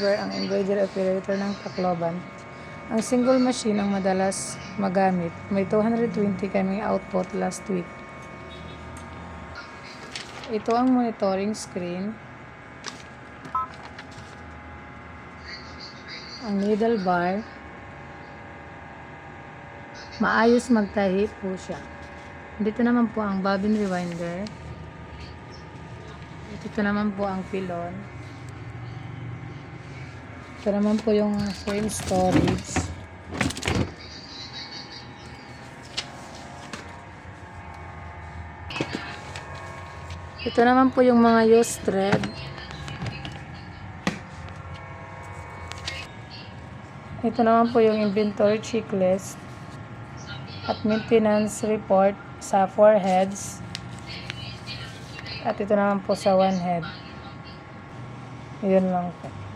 ang embroidery operator ng Tacloban. Ang single machine ang madalas magamit. May 220 kaming output last week. Ito ang monitoring screen. Ang needle bar. Maayos magtahi po siya. Dito naman po ang bobbin rewinder. Dito naman po ang pilon. Ito naman po yung frame storage. Ito naman po yung mga used thread. Ito naman po yung inventory checklist at maintenance report sa 4 heads. At ito naman po sa 1 head. Yun lang po.